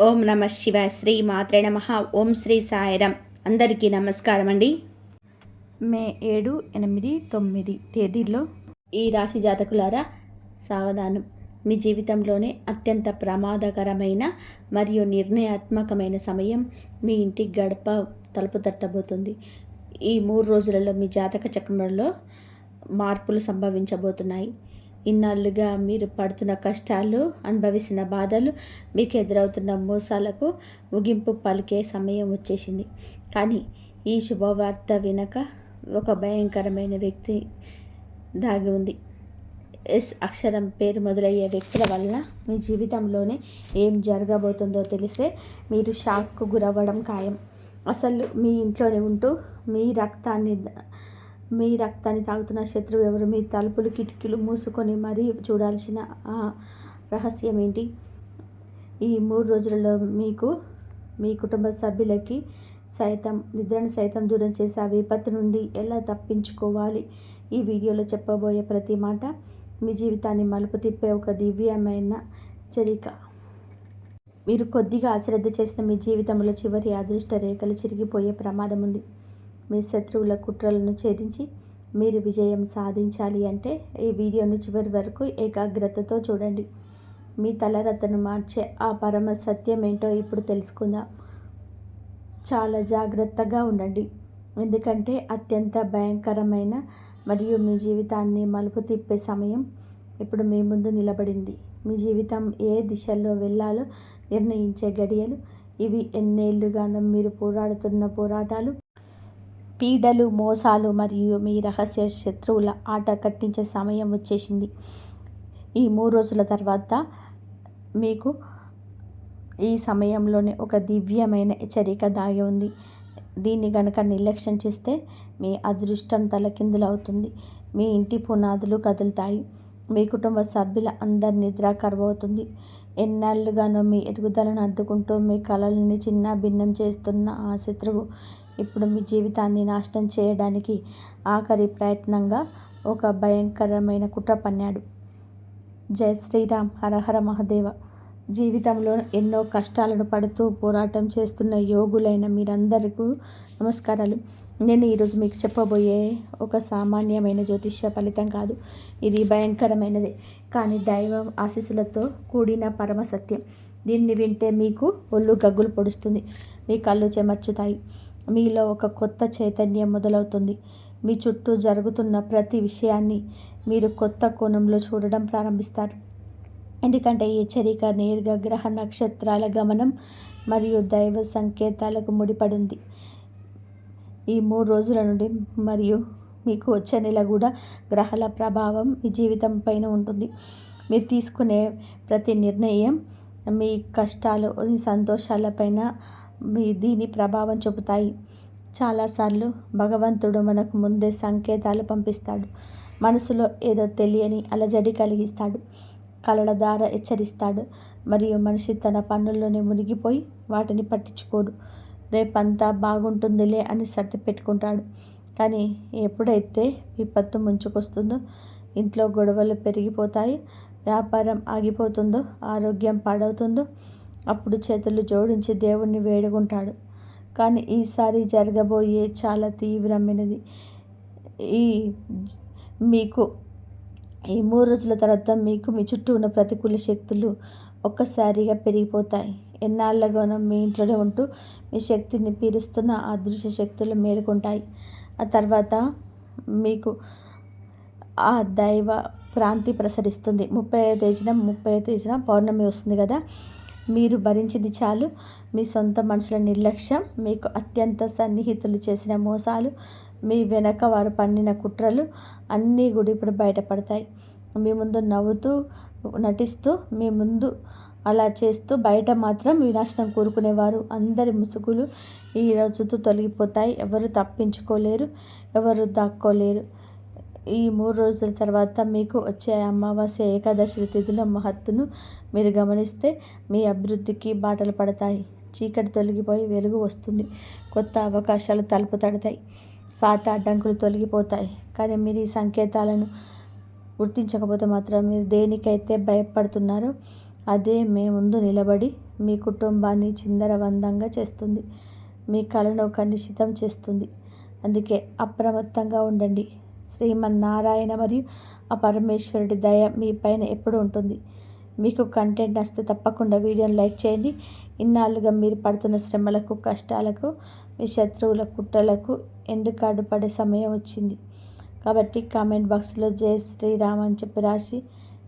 ఓం నమ శివాయ. శ్రీ మాత్రే నమ. ఓం శ్రీ సాయిరాం. అందరికీ నమస్కారం అండి. మే 7, 8, 9 తేదీల్లో ఈ రాశి జాతకులారా సావధానం. మీ జీవితంలోనే అత్యంత ప్రమాదకరమైన మరియు నిర్ణయాత్మకమైన సమయం మీ ఇంటి గడప తలుపు తట్టబోతుంది. ఈ 3 రోజులలో మీ జాతక చక్రంలో మార్పులు సంభవించబోతున్నాయి. ఇన్నాళ్ళుగా మీరు పడుతున్న కష్టాలు, అనుభవిస్తున్న బాధలు, మీకు ఎదురవుతున్న మోసాలకు ముగింపు పలికే సమయం వచ్చేసింది. కానీ ఈ శుభవార్త వినక ఒక భయంకరమైన వ్యక్తి దాగి ఉంది. ఎస్ అక్షరం పేరు మొదలయ్యే వ్యక్తుల వలన మీ జీవితంలోనే ఏం జరగబోతుందో తెలిస్తే మీరు షాక్కు గురవ్వడం ఖాయం. అసలు మీ ఇంట్లోనే ఉంటూ మీ రక్తాన్ని తాగుతున్న శత్రువు ఎవరు? మీ తలుపులు కిటికీలు మూసుకొని మరీ చూడాల్సిన ఆ రహస్యం ఏంటి? ఈ 3 రోజులలో మీకు, మీ కుటుంబ సభ్యులకి సైతం నిద్రను సైతం దూరం చేసే ఆ విపత్తు నుండి ఎలా తప్పించుకోవాలి? ఈ వీడియోలో చెప్పబోయే ప్రతి మాట మీ జీవితాన్ని మలుపు తిప్పే ఒక దివ్యమైన హెచ్చరిక. మీరు కొద్దిగా అశ్రద్ధ చేసిన మీ జీవితంలో చివరి అదృష్ట రేఖలు చిరిగిపోయే ప్రమాదం ఉంది. మీ శత్రువుల కుట్రలను ఛేదించి మీరు విజయం సాధించాలి అంటే ఈ వీడియోను చివరి వరకు ఏకాగ్రతతో చూడండి. మీ తలరాతను మార్చే ఆ పరమ సత్యం ఏంటో ఇప్పుడు తెలుసుకుందాం. చాలా జాగ్రత్తగా ఉండండి, ఎందుకంటే అత్యంత భయంకరమైన మరియు మీ జీవితాన్ని మలుపు తిప్పే సమయం ఇప్పుడు మీ ముందు నిలబడింది. మీ జీవితం ఏ దిశలో వెళ్ళాలో నిర్ణయించే గడియలు ఇవి. ఎన్నేళ్లుగానో మీరు పోరాడుతున్న పోరాటాలు, పీడలు, మోసాలు మరియు మీ రహస్య శత్రువుల ఆట కట్టించే సమయం వచ్చేసింది. ఈ 3 రోజుల తర్వాత మీకు ఈ సమయంలోనే ఒక దివ్యమైన హెచ్చరిక దాగి ఉంది. దీన్ని గనక నిర్లక్ష్యం చేస్తే మీ అదృష్టం తలకిందులవుతుంది. మీ ఇంటి పునాదులు కదులుతాయి. మీ కుటుంబ సభ్యుల అందరి నిద్ర కరువవుతుంది. ఎన్నాళ్ళుగానో మీ ఎదుగుదలను అడ్డుకుంటూ మీ కలల్ని చిన్న భిన్నం చేస్తున్న ఆ శత్రువు ఇప్పుడు మీ జీవితాన్ని నాశనం చేయడానికి ఆఖరి ప్రయత్నంగా ఒక భయంకరమైన కుట్ర పన్నాడు. జై శ్రీరామ్. హరహర మహాదేవ. జీవితంలో ఎన్నో కష్టాలను పడుతూ పోరాటం చేస్తున్న యోగులైన మీరందరికీ నమస్కారాలు. నేను ఈరోజు మీకు చెప్పబోయే ఒక సామాన్యమైన జ్యోతిష్య ఫలితం కాదు. ఇది భయంకరమైనదే, కానీ దైవ ఆశీస్సులతో కూడిన పరమ సత్యం. దీన్ని వింటే మీకు ఒళ్ళు గగ్గులు పొడుస్తుంది, మీ కళ్ళు చెమర్చుతాయి, మీలో ఒక కొత్త చైతన్యం మొదలవుతుంది. మీ చుట్టూ జరుగుతున్న ప్రతి విషయాన్ని మీరు కొత్త కోణంలో చూడడం ప్రారంభిస్తారు. ఎందుకంటే ఈ హెచ్చరిక నేరుగా గ్రహ నక్షత్రాల గమనం మరియు దైవ సంకేతాలకు ముడిపడింది. ఈ 3 రోజుల నుండి మరియు మీకు వచ్చే నెల కూడా గ్రహాల ప్రభావం మీ జీవితం పైన ఉంటుంది. మీరు తీసుకునే ప్రతి నిర్ణయం మీ కష్టాలు, మీ సంతోషాలపైన దీని ప్రభావం చూపుతాయి. చాలాసార్లు భగవంతుడు మనకు ముందే సంకేతాలు పంపిస్తాడు. మనసులో ఏదో తెలియని అలజడి కలిగిస్తాడు. కలల ద్వారా హెచ్చరిస్తాడు మరియు మనిషి తన పనుల్లోనే మునిగిపోయి వాటిని పట్టించుకోడు. రేపంతా బాగుంటుందిలే అని సర్ది పెట్టుకుంటాడు. కానీ ఎప్పుడైతే విపత్తు ముంచుకొస్తుందో, ఇంట్లో గొడవలు పెరిగిపోతాయి, వ్యాపారం ఆగిపోతుందో, ఆరోగ్యం పాడవుతుందో, అప్పుడు చేతులు జోడించి దేవుణ్ణి వేడుకుంటాడు. కానీ ఈసారి జరగబోయే చాలా తీవ్రమైనది. మీకు ఈ 3 రోజుల తర్వాత మీకు మీ చుట్టూ ఉన్న ప్రతికూల శక్తులు ఒక్కసారిగా పెరిగిపోతాయి. ఎన్నాళ్ళగానో మీ ఇంట్లోనే ఉంటూ మీ శక్తిని పీలుస్తున్న ఆ అదృశ్య శక్తులు మేలుకుంటాయి. ఆ తర్వాత మీకు ఆ దైవ ప్రాంతి ప్రసరిస్తుంది. 30వ తేదీన పౌర్ణమి వస్తుంది కదా. మీరు భరించింది చాలు. మీ సొంత మనుషుల నిర్లక్ష్యం, మీకు అత్యంత సన్నిహితులు చేసిన మోసాలు, మీ వెనక వారు పన్నిన కుట్రలు అన్నీ కూడా ఇప్పుడు బయటపడతాయి. మీ ముందు నవ్వుతూ నటిస్తూ, మీ ముందు అలా చేస్తూ, బయట మాత్రం వినాశనం కోరుకునేవారు అందరి ముసుగులు ఈ రోజుతో తొలగిపోతాయి. ఎవరు తప్పించుకోలేరు, ఎవరు దాక్కోలేరు. ఈ 3 రోజుల తర్వాత మీకు వచ్చే అమావాస్య, ఏకాదశి తిథుల మహత్తును మీరు గమనిస్తే మీ అభివృద్ధికి బాటలు పడతాయి. చీకటి తొలగిపోయి వెలుగు వస్తుంది. కొత్త అవకాశాలు తలుపు తడతాయి. పాత అడ్డంకులు తొలగిపోతాయి. కానీ మీరు ఈ సంకేతాలను గుర్తించకపోతే మాత్రం మీరు దేనికైతే భయపడుతున్నారో అదే మీ ముందు నిలబడి మీ కుటుంబాన్ని చిందరవందంగా చేస్తుంది. మీ కలను కలుషితం చేస్తుంది. అందుకే అప్రమత్తంగా ఉండండి. శ్రీమన్నారాయణ మరియు ఆ పరమేశ్వరుడి దయ మీ పైన ఎప్పుడు ఉంటుంది. మీకు కంటెంట్ నచ్చితే తప్పకుండా వీడియోని లైక్ చేయండి. ఇన్నాళ్ళుగా మీరు పడుతున్న శ్రమలకు, కష్టాలకు, మీ శత్రువుల కుట్రలకు ఎండ్ కార్డు పడే సమయం వచ్చింది. కాబట్టి కామెంట్ బాక్స్లో జై శ్రీరామ్ అని చెప్పి రాసి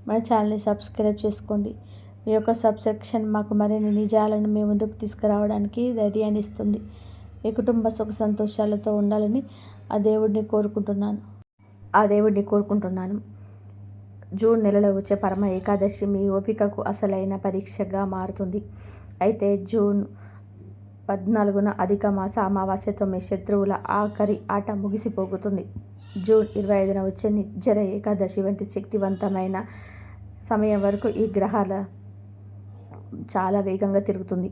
మన ఛానల్ని సబ్స్క్రైబ్ చేసుకోండి. మీ యొక్క సబ్స్క్రిప్షన్ మాకు మరిన్ని నిజాలను మీ ముందుకు తీసుకురావడానికి ధైర్యాన్ని ఇస్తుంది. మీ కుటుంబ సుఖ సంతోషాలతో ఉండాలని ఆ దేవుడిని కోరుకుంటున్నాను. జూన్ నెలలో వచ్చే పరమ ఏకాదశి మీ ఓపికకు అసలైన పరీక్షగా మారుతుంది. అయితే జూన్ 14న అధిక మాస అమావాస్యతో మీ శత్రువుల ఆఖరి ఆట ముగిసిపోతుంది. జూన్ 25న వచ్చే నిర్జర ఏకాదశి వంటి శక్తివంతమైన సమయం వరకు ఈ గ్రహాల చాలా వేగంగా తిరుగుతుంది.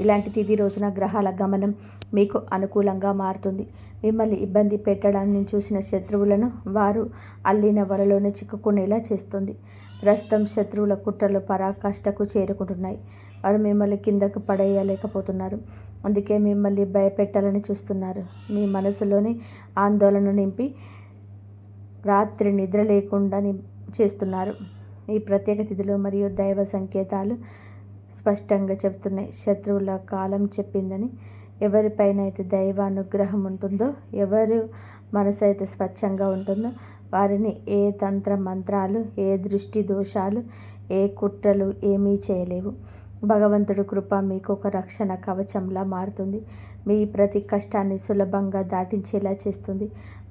ఇలాంటి తిథి రోజున గ్రహాల గమనం మీకు అనుకూలంగా మారుతుంది. మిమ్మల్ని ఇబ్బంది పెట్టడాన్ని చూసిన శత్రువులను వారు అల్లిన వలలోనే చిక్కుకునేలా చేస్తుంది. ప్రస్తుతం శత్రువుల కుట్రలు పరాకాష్ఠకు చేరుకుంటున్నాయి. వారు మిమ్మల్ని కిందకు పడేయలేకపోతున్నారు. అందుకే మిమ్మల్ని భయపెట్టాలని చూస్తున్నారు. మీ మనసులోని ఆందోళన నింపి రాత్రి నిద్ర లేకుండా చేస్తున్నారు. ఈ ప్రత్యేక తిథులు మరియు దైవ సంకేతాలు స్పష్టంగా చెబుతున్నాయి. శత్రువుల కాలం చెప్పిందని. ఎవరిపైనైతే దైవ అనుగ్రహం ఉంటుందో, ఎవరు మనసు అయితే స్వచ్ఛంగా ఉంటుందో వారిని ఏ తంత్ర మంత్రాలు, ఏ దృష్టి దోషాలు, ఏ కుట్రలు ఏమీ చేయలేవు. భగవంతుడి కృప మీకు ఒక రక్షణ కవచంలా మారుతుంది. మీ ప్రతి కష్టాన్ని సులభంగా దాటించేలా చేస్తుంది.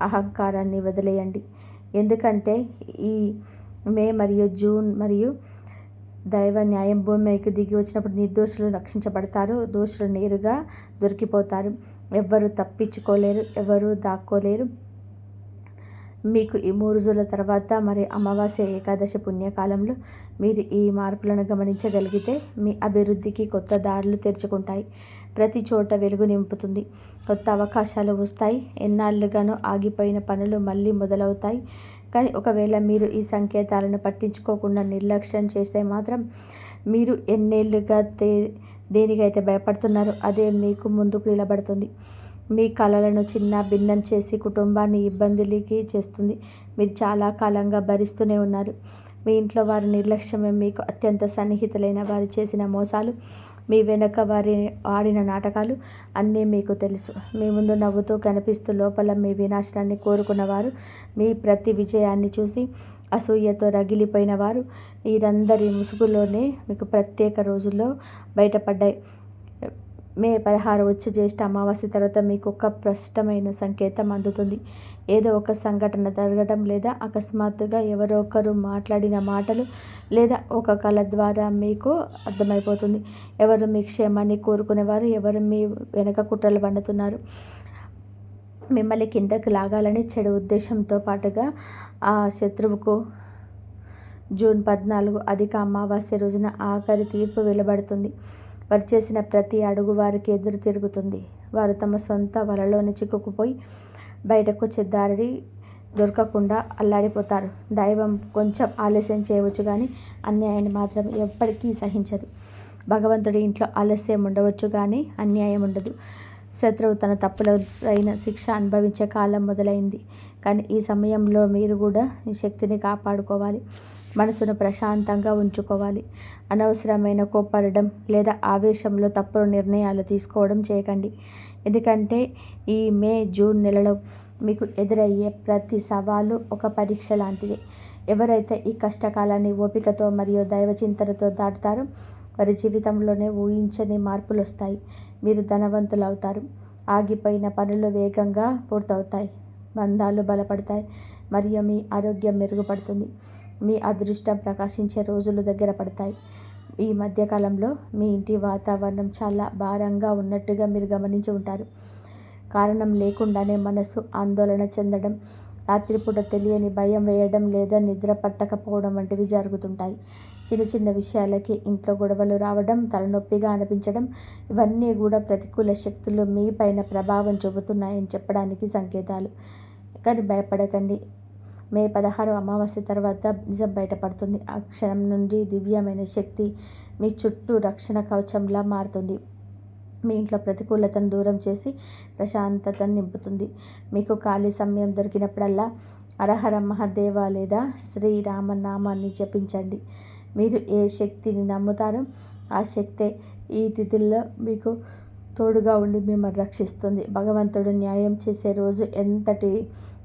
అహంకారాన్ని వదిలేయండి. ఎందుకంటే ఈ మే మరియు జూన్ మరియు దైవ న్యాయం భూమికి దిగి వచ్చినప్పుడు నిర్దోషులు రక్షించబడతారు. దోషులు నేరుగా దొరికిపోతారు. ఎవ్వరూ తప్పించుకోలేరు, ఎవరూ దాక్కోలేరు. మీకు ఈ 3 రోజుల తర్వాత మరి అమావాస్య ఏకాదశి పుణ్యకాలంలో మీరు ఈ మార్పులను గమనించగలిగితే మీ అభివృద్ధికి కొత్త దారులు తెరుచుకుంటాయి. ప్రతి చోట వెలుగు నింపుతుంది. కొత్త అవకాశాలు వస్తాయి. ఎన్నాళ్ళుగానో ఆగిపోయిన పనులు మళ్ళీ మొదలవుతాయి. కానీ ఒకవేళ మీరు ఈ సంకేతాలను పట్టించుకోకుండా నిర్లక్ష్యం చేస్తే మాత్రం మీరు ఎన్నేళ్ళుగా దేనికైతే భయపడుతున్నారో అదే మీకు ముందుకు నిలబడుతుంది. మీ కలలను చిన్న భిన్నం చేసి కుటుంబాన్ని ఇబ్బందులకి చేస్తుంది. మీరు చాలా కాలంగా భరిస్తూనే ఉన్నారు. మీ ఇంట్లో వారి నిర్లక్ష్యమే, మీకు అత్యంత సన్నిహితులైన వారు చేసిన మోసాలు, మీ వెనుక వారి ఆడిన నాటకాలు అన్నీ మీకు తెలుసు. మీ ముందు నవ్వుతూ కనిపిస్తూ లోపల మీ వినాశనాన్ని కోరుకున్నవారు, మీ ప్రతి విజయాన్ని చూసి అసూయతో రగిలిపోయిన వారు వీరందరి ముసుగులోనే మీకు ప్రత్యేక రోజుల్లో బయటపడ్డాయి. మే 16 వచ్చే జ్యేష్ఠ అమావాస్య తర్వాత మీకు ఒక స్పష్టమైన సంకేతం అందుతుంది. ఏదో ఒక సంఘటన జరగడం, లేదా అకస్మాత్తుగా ఎవరో ఒకరు మాట్లాడిన మాటలు, లేదా ఒక కళ ద్వారా మీకు అర్థమైపోతుంది. ఎవరు మీ క్షేమాన్ని కోరుకునేవారు, ఎవరు మీ వెనక కుట్రలు పండుతున్నారు. మిమ్మల్ని కిందకు లాగాలని చెడు ఉద్దేశంతో పాటుగా ఆ శత్రువుకు జూన్ 14 అధిక అమావాస్య రోజున ఆఖరి తీర్పు వెలువడుతుంది. వారు చేసిన ప్రతి అడుగు వారికి ఎదురు తిరుగుతుంది. వారు తమ సొంత వలలోనే చిక్కుకుపోయి బయటకు వచ్చే దారి దొరకకుండా అల్లాడిపోతారు. దైవం కొంచెం ఆలస్యం చేయవచ్చు, కానీ అన్యాయాన్ని మాత్రం ఎప్పటికీ సహించదు. భగవంతుడి ఇంట్లో ఆలస్యం ఉండవచ్చు, కానీ అన్యాయం ఉండదు. శత్రువు తన తప్పులపైన శిక్ష అనుభవించే కాలం మొదలైంది. కానీ ఈ సమయంలో మీరు కూడా ఈ శక్తిని కాపాడుకోవాలి. మనసును ప్రశాంతంగా ఉంచుకోవాలి. అనవసరమైన కోప్పడడం లేదా ఆవేశంలో తప్పుడు నిర్ణయాలు తీసుకోవడం చేయకండి. ఎందుకంటే ఈ మే జూన్ నెలలో మీకు ఎదురయ్యే ప్రతి సవాలు ఒక పరీక్ష లాంటిది. ఎవరైతే ఈ కష్టకాలాన్ని ఓపికతో మరియు దైవచింతనతో దాటుతారో వారి జీవితంలోనే ఊహించని మార్పులు వస్తాయి. మీరు ధనవంతులు అవుతారు. ఆగిపోయిన పనులు వేగంగా పూర్తవుతాయి. బంధాలు బలపడతాయి మరియు మీ ఆరోగ్యం మెరుగుపడుతుంది. మీ అదృష్టం ప్రకాశించే రోజులు దగ్గర పడతాయి. ఈ మధ్యకాలంలో మీ ఇంటి వాతావరణం చాలా భారంగా ఉన్నట్టుగా మీరు గమనించి ఉంటారు. కారణం లేకుండానే మనసు ఆందోళన చెందడం, రాత్రిపూట తెలియని భయం వేయడం లేదా నిద్ర పట్టకపోవడం వంటివి జరుగుతుంటాయి. చిన్న చిన్న విషయాలకి ఇంట్లో గొడవలు రావడం, తలనొప్పిగా అనిపించడం ఇవన్నీ కూడా ప్రతికూల శక్తులు మీ పైన ప్రభావం చూపుతున్నాయని చెప్పడానికి సంకేతాలు. కానీ భయపడకండి. మే 16 అమావాస్య తర్వాత నిజం బయటపడుతుంది. ఆ క్షణం నుండి దివ్యమైన శక్తి మీ చుట్టూ రక్షణ కవచంలా మారుతుంది. మీ ఇంట్లో ప్రతికూలతను దూరం చేసి ప్రశాంతతను నింపుతుంది. మీకు ఖాళీ సమయం దొరికినప్పుడల్లా హరహర మహాదేవ లేదా శ్రీరామనామాన్ని జపించండి. మీరు ఏ శక్తిని నమ్ముతారో ఆ శక్తే ఈ తిథుల్లో మీకు తోడుగా ఉండి మిమ్మల్ని రక్షిస్తుంది. భగవంతుడు న్యాయం చేసే రోజు ఎంతటి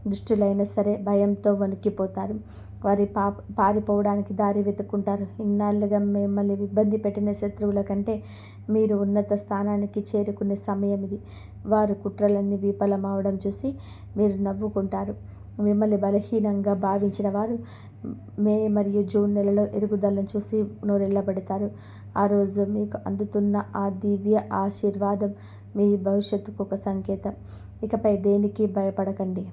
దుష్టులైనా సరే భయంతో వణికిపోతారు. వారి పారిపోవడానికి దారి వెతుక్కుంటారు. ఇన్నాళ్ళుగా మిమ్మల్ని ఇబ్బంది పెట్టిన శత్రువుల కంటే మీరు ఉన్నత స్థానానికి చేరుకునే సమయం ఇది. వారు కుట్రలన్నీ విఫలమవడం చూసి మీరు నవ్వుకుంటారు. మిమ్మల్ని బలహీనంగా భావించిన వారు మే మరియు జూన్ నెలలో ఎదుగుదలను చూసి నోరెళ్ళబెడతారు. ఆ రోజు మీకు అందుతున్న ఆ దివ్య ఆశీర్వాదం మీ భవిష్యత్తుకు ఒక సంకేతం. ఇకపై దేనికి భయపడకండి.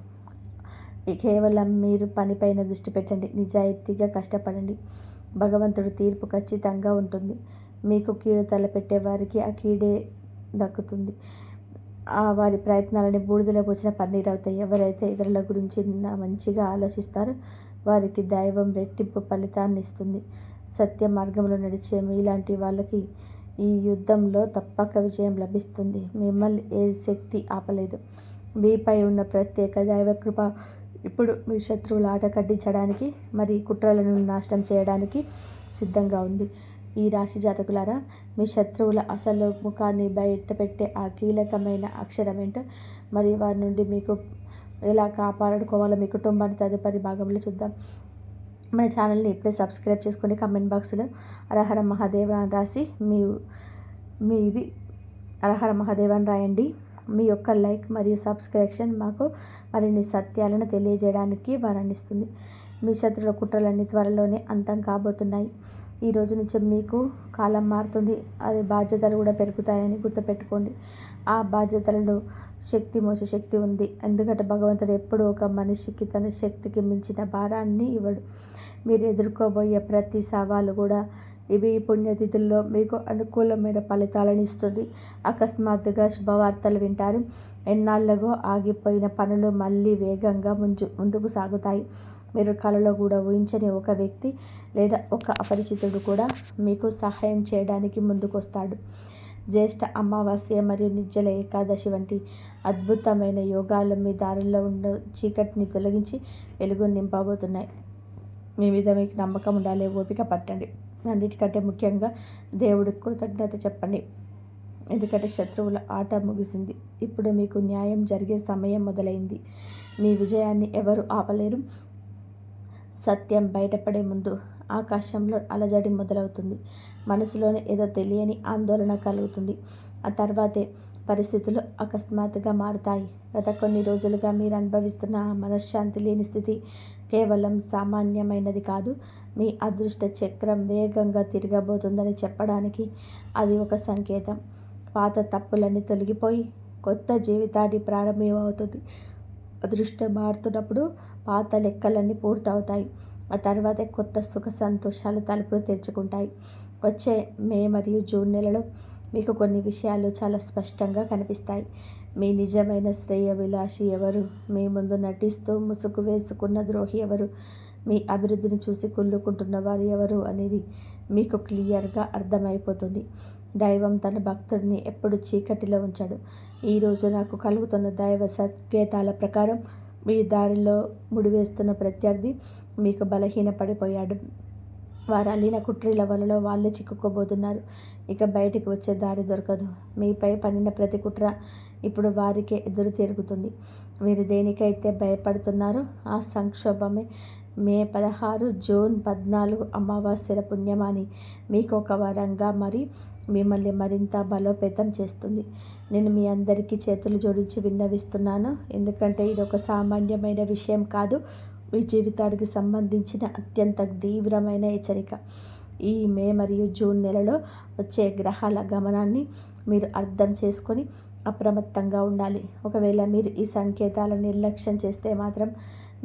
కేవలం మీరు పనిపైన దృష్టి పెట్టండి. నిజాయితీగా కష్టపడండి. భగవంతుడి తీర్పు ఖచ్చితంగా ఉంటుంది. మీకు కీడు తలపెట్టే వారికి ఆ కీడే దక్కుతుంది. వారి ప్రయత్నాలని బూడిదలో పోసిన పన్నీరు అవుతాయి. ఎవరైతే ఇతరుల గురించి మంచిగా ఆలోచిస్తారో వారికి దైవం రెట్టింపు ఫలితాన్ని ఇస్తుంది. సత్య మార్గంలో నడిచే మీలాంటి వాళ్ళకి ఈ యుద్ధంలో తప్పక విజయం లభిస్తుంది. మిమ్మల్ని ఏ శక్తి ఆపలేదు. మీపై ఉన్న ప్రత్యేక దైవకృప ఇప్పుడు మీ శత్రువుల ఆట కట్టించడానికి మరి కుట్రలను నాశనం చేయడానికి సిద్ధంగా ఉంది. ఈ రాశి జాతకులారా, మీ శత్రువుల అసలు ముఖాన్ని బయటపెట్టే ఆ కీలకమైన అక్షరం ఏంటో మరి వారి నుండి మీకు ఎలా కాపాడుకోవాలో మీ కుటుంబాన్ని తదుపరి భాగంలో చూద్దాం. మన ఛానల్ని ఇప్పుడే సబ్స్క్రైబ్ చేసుకోండి. కమెంట్ బాక్స్లో హరహర మహాదేవ అని రాసి మీది హరహర మహాదేవ అని రాయండి. మీ యొక్క లైక్ మరియు సబ్స్క్రిప్షన్ మాకు మరిన్ని సత్యాలను తెలియజేయడానికి వరాన్నిస్తుంది. మీ శత్రువుల కుట్రలన్నీ త్వరలోనే అంతం కాబోతున్నాయి. ఈ రోజు నుంచి మీకు కాలం మారుతుంది. అది బాధ్యతలు కూడా పెరుగుతాయని గుర్తుపెట్టుకోండి. ఆ బాధ్యతలను మోసే శక్తి ఉంది. ఎందుకంటే భగవంతుడు ఎప్పుడూ ఒక మనిషికి తన శక్తికి మించిన భారాన్ని ఇవ్వడు. మీరు ఎదుర్కోబోయే ప్రతి సవాలు కూడా ఇవి పుణ్యతిథుల్లో మీకు అనుకూలమైన ఫలితాలను ఇస్తుంది. అకస్మాత్తుగా శుభవార్తలు వింటారు. ఎన్నాళ్ళగో ఆగిపోయిన పనులు మళ్ళీ వేగంగా ముందుకు సాగుతాయి. మీరు కలలో కూడా ఊహించని ఒక వ్యక్తి లేదా ఒక అపరిచితుడు కూడా మీకు సహాయం చేయడానికి ముందుకొస్తాడు. జ్యేష్ఠ అమావాస్య మరియు నిర్జల ఏకాదశి వంటి అద్భుతమైన యోగాలు మీ దారిలో ఉన్న చీకటిని తొలగించి వెలుగు నింపబోతున్నాయి. మీ మీద మీకు నమ్మకం ఉండాలి. ఓపిక పట్టండి. అన్నిటికంటే ముఖ్యంగా దేవుడికి కృతజ్ఞత చెప్పండి. ఎందుకంటే శత్రువుల ఆట ముగిసింది. ఇప్పుడు మీకు న్యాయం జరిగే సమయం మొదలైంది. మీ విజయాన్ని ఎవరు ఆపలేరు. సత్యం బయటపడే ముందు ఆకాశంలో అలజడి మొదలవుతుంది. మనసులోనే ఏదో తెలియని ఆందోళన కలుగుతుంది. ఆ తర్వాతే పరిస్థితులు అకస్మాత్తుగా మారుతాయి. గత కొన్ని రోజులుగా మీరు అనుభవిస్తున్న మనశ్శాంతి లేని స్థితి కేవలం సామాన్యమైనది కాదు. మీ అదృష్ట చక్రం వేగంగా తిరగబోతుందని చెప్పడానికి అది ఒక సంకేతం. పాత తప్పులన్నీ తొలగిపోయి కొత్త జీవితాన్ని ప్రారంభమవుతుంది. అదృష్టం మారుతున్నప్పుడు పాత లెక్కలన్నీ పూర్తవుతాయి. ఆ తర్వాతే కొత్త సుఖ సంతోషాలు తలుపులు తెరుచుకుంటాయి. వచ్చే మే మరియు జూన్ నెలలో మీకు కొన్ని విషయాలు చాలా స్పష్టంగా కనిపిస్తాయి. మీ నిజమైన శ్రేయోభిలాషి ఎవరు, మీ ముందు నటిస్తూ ముసుగు వేసుకున్న ద్రోహి ఎవరు, మీ అభివృద్ధిని చూసి కుళ్ళుకుంటున్న వారు ఎవరు అనేది మీకు క్లియర్గా అర్థమైపోతుంది. దైవం తన భక్తుడిని ఎప్పుడు చీకటిలో ఉంచాడు. ఈరోజు నాకు కలుగుతున్న దైవ సంకేతాల ప్రకారం మీ దారిలో ముడివేస్తున్న ప్రత్యర్థి మీకు బలహీనపడిపోయాడు. వారు అల్లిన కుట్రీల వలలో వాళ్ళే చిక్కుకోబోతున్నారు. ఇక బయటికి వచ్చే దారి దొరకదు. మీపై పన్నిన ప్రతి కుట్ర ఇప్పుడు వారికే ఎదురు తిరుగుతుంది. మీరు దేనికైతే భయపడుతున్నారో ఆ సంక్షోభమే మే 16, జూన్ 14 అమావాస్యల పుణ్యమాని మీకు ఒక వరంగా మరి మిమ్మల్ని మరింత బలోపేతం చేస్తుంది. నేను మీ అందరికీ చేతులు జోడించి విన్నవిస్తున్నాను. ఎందుకంటే ఇది ఒక సామాన్యమైన విషయం కాదు. మీ జీవితానికి సంబంధించిన అత్యంత తీవ్రమైన హెచ్చరిక. ఈ మే మరియు జూన్ నెలలో వచ్చే గ్రహాల గమనాన్ని మీరు అర్థం చేసుకొని అప్రమత్తంగా ఉండాలి. ఒకవేళ మీరు ఈ సంకేతాలను నిర్లక్ష్యం చేస్తే మాత్రం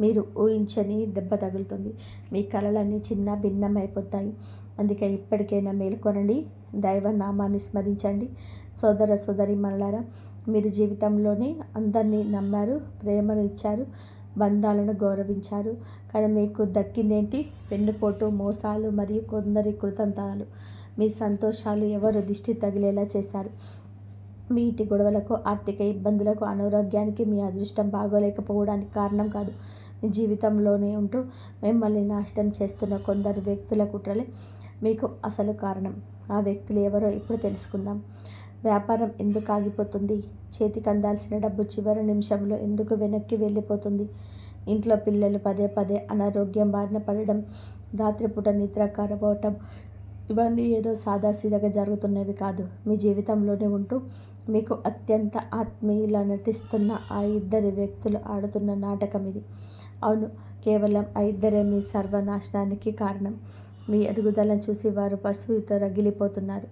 మీరు ఊహించని దెబ్బ తగులుతుంది. మీ కలలన్నీ చిన్న భిన్నమైపోతాయి. అందుకే ఇప్పటికైనా మేల్కొనండి. దైవనామాన్ని స్మరించండి. సోదర సోదరీమణులారా, మీరు జీవితంలోని అందరినీ నమ్మారు, ప్రేమను ఇచ్చారు. బంధాలను గౌరవించారు. కానీ మీకు దక్కిందేంటి? వెన్నుపోటు, మోసాలు మరియు కొందరి కృతంతాలు. మీ సంతోషాలు ఎవరు దిష్టి తగిలేలా చేశారు. మీ ఇంటి గొడవలకు, ఆర్థిక ఇబ్బందులకు, అనారోగ్యానికి మీ అదృష్టం బాగోలేకపోవడానికి కారణం కాదు. మీ జీవితంలోనే ఉంటూ మిమ్మల్ని నాశనం చేస్తున్న కొందరు వ్యక్తుల కుట్రలే మీకు అసలు కారణం. ఆ వ్యక్తులు ఎవరో ఇప్పుడు తెలుసుకుందాం. వ్యాపారం ఎందుకు ఆగిపోతుంది? చేతికి అందాల్సిన డబ్బు చివరి నిమిషంలో ఎందుకు వెనక్కి వెళ్ళిపోతుంది? ఇంట్లో పిల్లలు పదే పదే అనారోగ్యం బారిన పడడం, రాత్రిపూట నిద్ర కరవటం, ఇవన్నీ ఏదో సాదాసీదాగా జరుగుతున్నవి కాదు. మీ జీవితంలోనే ఉంటూ మీకు అత్యంత ఆత్మీయులా నటిస్తున్న ఆ ఇద్దరి వ్యక్తులు ఆడుతున్న నాటకం ఇది. అవును, కేవలం ఆ ఇద్దరే మీ సర్వనాశనానికి కారణం. మీ ఎదుగుదలను చూసి వారు పశువుతో రగిలిపోతున్నారు.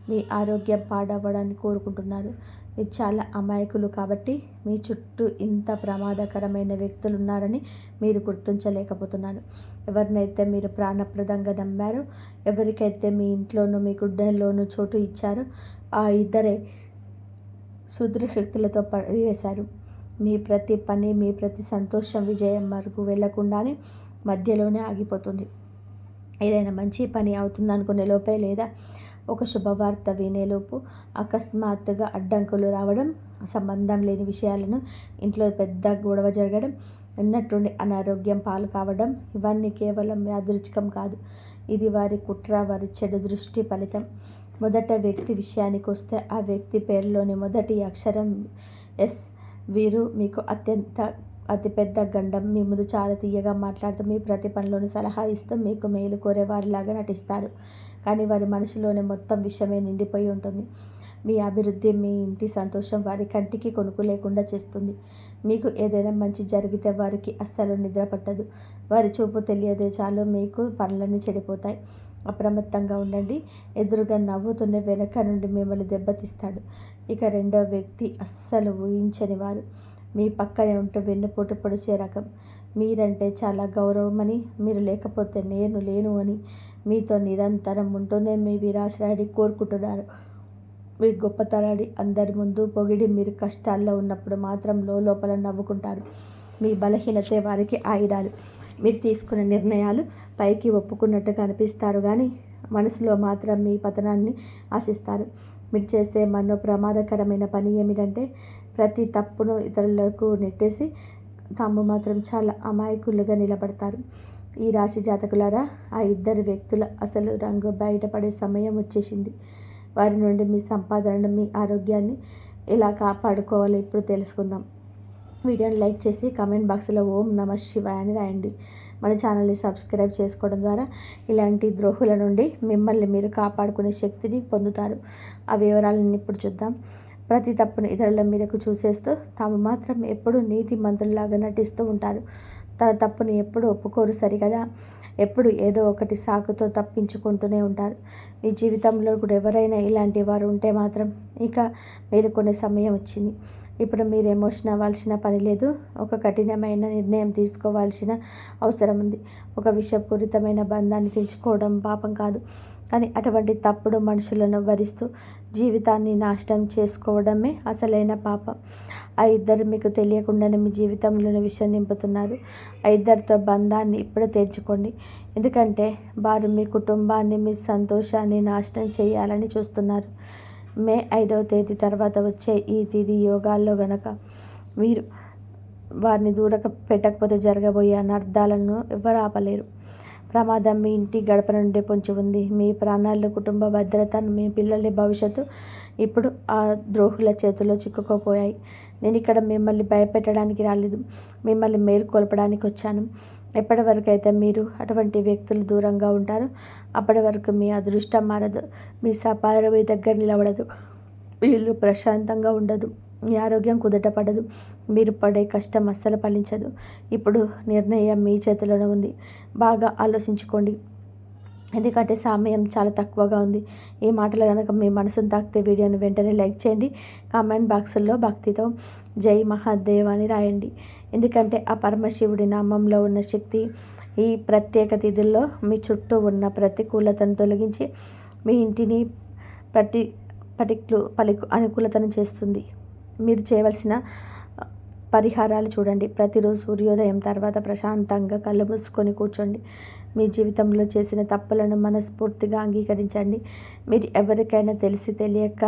మీ ఆరోగ్యం పాడవ్వడాన్ని కోరుకుంటున్నారు. మీరు చాలా అమాయకులు కాబట్టి మీ చుట్టూ ఇంత ప్రమాదకరమైన వ్యక్తులు ఉన్నారని మీరు గుర్తించలేకపోతున్నారు. ఎవరినైతే మీరు ప్రాణప్రదంగా నమ్మారో, ఎవరికైతే మీ ఇంట్లోనూ మీ గుండెల్లోనూ చోటు ఇచ్చారో ఆ ఇద్దరే శక్తులతో పడివేశారు. మీ ప్రతి పని, మీ ప్రతి సంతోషం విజయం వరకు వెళ్లకుండానే మధ్యలోనే ఆగిపోతుంది. ఏదైనా మంచి పని అవుతుందనుకునే లోపే లేదా ఒక శుభవార్త వినేలోపు అకస్మాత్తుగా అడ్డంకులు రావడం, సంబంధం లేని విషయాలను ఇంట్లో పెద్ద గొడవ జరగడం, ఉన్నట్టుండి అనారోగ్యం పాలు కావడం, ఇవన్నీ కేవలం యాదృచ్ఛికం కాదు. ఇది వారి కుట్ర, వారి చెడు దృష్టి ఫలితం. మొదట వ్యక్తి విషయానికి వస్తే, ఆ వ్యక్తి పేరులోని మొదటి అక్షరం ఎస్. వీరు మీకు అతిపెద్ద గండం. మీ ముందు చాలా తీయగా మాట్లాడుతూ, మీ ప్రతి పనిలోని సలహా ఇస్తూ, మీకు మేలు కోరే వారిలాగా నటిస్తారు. కానీ వారి మనసులోనే మొత్తం విషయమే నిండిపోయి ఉంటుంది. మీ అభివృద్ధి, మీ ఇంటి సంతోషం వారి కంటికి కొనుకు లేకుండా చేస్తుంది. మీకు ఏదైనా మంచి జరిగితే వారికి అస్సలు నిద్ర పట్టదు. వారి చూపు తెలియదే చాలు మీకు పనులన్నీ చెడిపోతాయి. అప్రమత్తంగా ఉండండి. ఎదురుగా నవ్వుతున్న వెనక నుండి మిమ్మల్ని దెబ్బతీస్తాడు. ఇక రెండో వ్యక్తి అస్సలు ఊహించని వారు. మీ పక్కనే ఉంటూ వెన్నుపోటు పొడిచే రకం. మీరంటే చాలా గౌరవమని, మీరు లేకపోతే నేను లేను అని, మీతో నిరంతరం ఉంటూనే మీ విరాశరాడి కోరుకుంటున్నారు. మీ గొప్పతనాన్ని అందరి ముందు పొగిడి, మీరు కష్టాల్లో ఉన్నప్పుడు మాత్రం లోపల నవ్వుకుంటారు. మీ బలహీనతే వారికి ఆయుధాలు. మీరు తీసుకునే నిర్ణయాలు పైకి ఒప్పుకున్నట్టుగా అనిపిస్తారు కానీ మనసులో మాత్రం మీ పతనాన్ని ఆశిస్తారు. మీరు చేసే మరో ప్రమాదకరమైన పని ఏమిటంటే, ప్రతి తప్పును ఇతరులకు నెట్టేసి తాము మాత్రం చాలా అమాయకులుగా నిలబడతారు. ఈ రాశి జాతకులారా, ఆ ఇద్దరు వ్యక్తుల అసలు రంగు బయటపడే సమయం వచ్చేసింది. వారి నుండి మీ సంపాదనను, మీ ఆరోగ్యాన్ని ఎలా కాపాడుకోవాలో ఇప్పుడు తెలుసుకుందాం. వీడియోని లైక్ చేసి కామెంట్ బాక్స్లో ఓం నమః శివాయ అని రాయండి. మన ఛానల్ని సబ్స్క్రైబ్ చేసుకోవడం ద్వారా ఇలాంటి ద్రోహుల నుండి మిమ్మల్ని మీరు కాపాడుకునే శక్తిని పొందుతారు. ఆ వివరాలను ఇప్పుడు చూద్దాం. ప్రతి తప్పును ఇతరుల మీదకు చూసేస్తూ తాము మాత్రం ఎప్పుడూ నీతి మంత్రుల్లాగా నటిస్తూ ఉంటారు. తన తప్పును ఎప్పుడు ఒప్పుకోరు సరికదా. ఎప్పుడు ఏదో ఒకటి సాకుతో తప్పించుకుంటూనే ఉంటారు. మీ జీవితంలో కూడా ఎవరైనా ఇలాంటి వారు ఉంటే మాత్రం ఇక మేలుకునే సమయం వచ్చింది. ఇప్పుడు మీరు ఎమోషన్ అవ్వాల్సిన పని లేదు. ఒక కఠినమైన నిర్ణయం తీసుకోవాల్సిన అవసరం ఉంది. ఒక విషపూరితమైన బంధాన్ని తెంచుకోవడం పాపం కాదు, కానీ అటువంటి తప్పుడు మనుషులను భరిస్తూ జీవితాన్ని నాశనం చేసుకోవడమే అసలైన పాపం. ఆ ఇద్దరు మీకు తెలియకుండానే మీ జీవితంలోని విషయం నింపుతున్నారు. ఆ ఇద్దరితో బంధాన్ని ఇప్పుడే తెంచుకోండి. ఎందుకంటే వారు మీ కుటుంబాన్ని, మీ సంతోషాన్ని నాశనం చేయాలని చూస్తున్నారు. మే 5వ తేదీ తర్వాత వచ్చే ఈ తిథి యోగాల్లో గనక మీరు వారిని దూరం పెట్టకపోతే జరగబోయే అనర్థాలను ఎవరు ఆపలేరు. ప్రమాదం మీ ఇంటి గడప నుండి పొంచి ఉంది. మీ ప్రాణాలు, కుటుంబ భద్రతను, మీ పిల్లల భవిష్యత్తు ఇప్పుడు ఆ ద్రోహుల చేతుల్లో చిక్కుకోపోయాయి. నేను ఇక్కడ మిమ్మల్ని భయపెట్టడానికి రాలేదు, మిమ్మల్ని మేలుకొల్పడానికి వచ్చాను. ఎప్పటి వరకు అయితే మీరు అటువంటి వ్యక్తులు దూరంగా ఉంటారో అప్పటి వరకు మీ అదృష్టం మారదు, మీ సంపాదన మీ దగ్గర నిలబడదు, మీ ఇల్లు ప్రశాంతంగా ఉండదు, మీ ఆరోగ్యం కుదుటపడదు, మీరు పడే కష్టం అస్సలు ఫలించదు. ఇప్పుడు నిర్ణయం మీ చేతిలోనే ఉంది. బాగా ఆలోచించుకోండి, ఎందుకంటే సమయం చాలా తక్కువగా ఉంది. ఈ మాటలు కనుక మీ మనసును తాకితే వీడియోని వెంటనే లైక్ చేయండి. కామెంట్ బాక్సుల్లో భక్తితో జై మహాదేవ్ అని రాయండి. ఎందుకంటే ఆ పరమశివుడి నామంలో ఉన్న శక్తి ఈ ప్రత్యేక తిథుల్లో మీ చుట్టూ ఉన్న ప్రతికూలతను తొలగించి మీ ఇంటిని అనుకూలతను చేస్తుంది. మీరు చేయవలసిన పరిహారాలు చూడండి. ప్రతిరోజు సూర్యోదయం తర్వాత ప్రశాంతంగా కళ్ళు మూసుకొని కూర్చోండి. మీ జీవితంలో చేసిన తప్పులను మనస్ఫూర్తిగా అంగీకరించండి. మీరు ఎవరికైనా తెలిసి తెలియక